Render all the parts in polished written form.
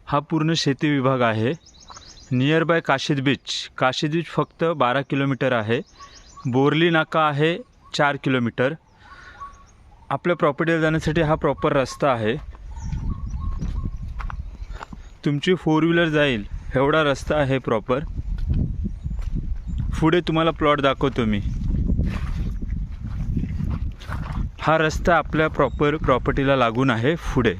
हा पूर्ण शेती विभाग आहे। नियर बाय काशीद बीच फक्त 12 किलोमीटर आहे। बोरली नाका आहे 4 किलोमीटर। आपल्या प्रॉपर्टीला जाण्यासाठी हा प्रॉपर रस्ता आहे। तुमची 4 व्हीलर जाईल एवढा रस्ता आहे प्रॉपर। पुढे तुम्हाला प्लॉट दाखवतो मी। हा रस्ता आपल्या प्रॉपर प्रॉपर्टीला लागून आहे। पुढे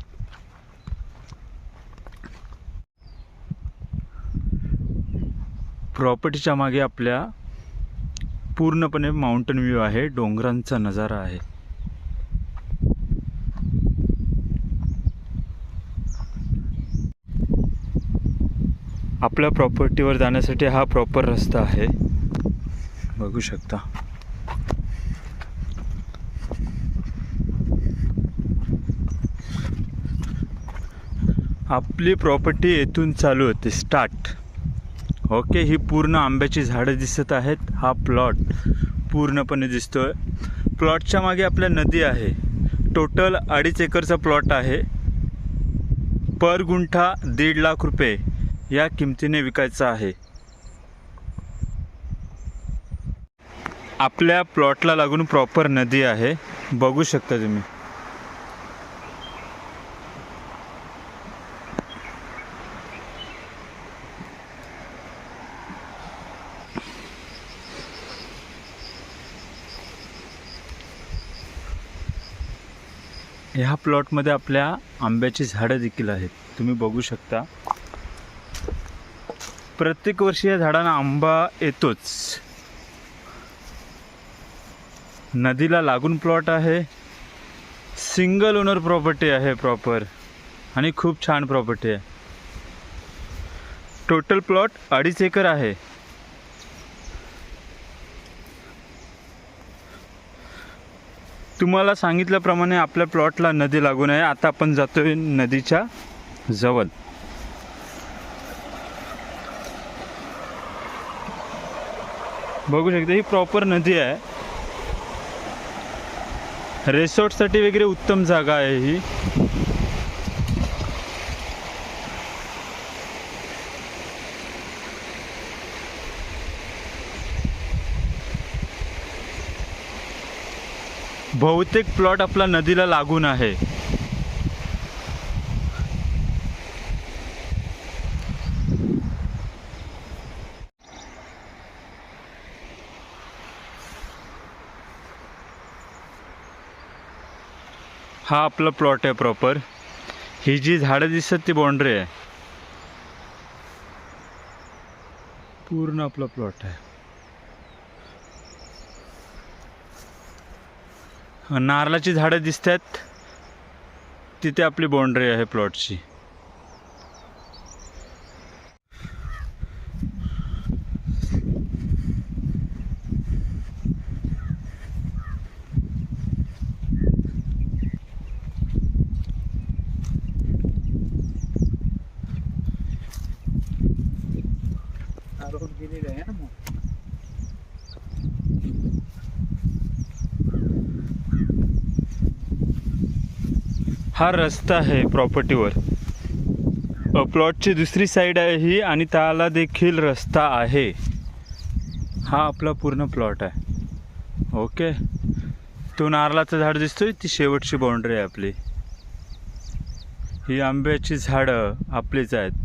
प्रॉपर्टीच्या मागे आपल्या पूर्णपणे माउंटन व्ह्यू आहे, डोंगरांचा नजारा आहे। आपल्या प्रॉपर्टीवर जाण्यासाठी हा प्रॉपर रस्ता आहे, बघू शकता। आपली प्रॉपर्टी येथून चालू होते स्टार्ट। ओके, ही पूर्ण आंब्याची झाडं दिसत आहेत। हा प्लॉट पूर्णपणे दिसतोय। प्लॉटच्या मागे आपल्या नदी आहे। टोटल 2.5 एकरचा प्लॉट आहे। पर गुंठा 1.5 लाख रुपये या किमतीने विकायचा आहे। आपल्या प्लॉटला लागून प्रॉपर नदी आहे, बघू शकता तुम्ही। ह्या प्लॉटमध्ये आपल्या आंब्याची झाडं देखील आहेत, तुम्ही बघू शकता। प्रत्येक वर्षी या झाडांना आंबा येतोच। नदीला लागून प्लॉट आहे। सिंगल ओनर प्रॉपर्टी आहे प्रॉपर, आणि खूप छान प्रॉपर्टी आहे। टोटल प्लॉट 2.5 एकर आहे। तुम्हाला सांगितल्याप्रमाणे आपल्या प्लॉटला नदी लागून आहे। आता आपण जातोय नदीच्या जवळ। बघू शकता ही प्रॉपर नदी आहे। रिसॉर्टसाठी वगैरे उत्तम जागा आहे ही। बहुतेक प्लॉट आपला नदीला लागून आहे। हा आपला प्लॉट आहे प्रॉपर। ही जी झाडं दिसत ती बाउंड्री आहे, पूर्ण आपला प्लॉट आहे। नारळाची झाडं दिसतात, तिथे आपली बाउंड्री आहे प्लॉटची। हा रस्ता आहे प्रॉपर्टीवर। प्लॉटची दुसरी साईड आहे ही, आणि त्याला देखील रस्ता आहे। हा आपला पूर्ण प्लॉट आहे। ओके, तो नारळाचं झाड दिसतोय, ती शेवटची बाउंड्री आहे आपली। ही आंब्याची झाडं आपलीच आहेत।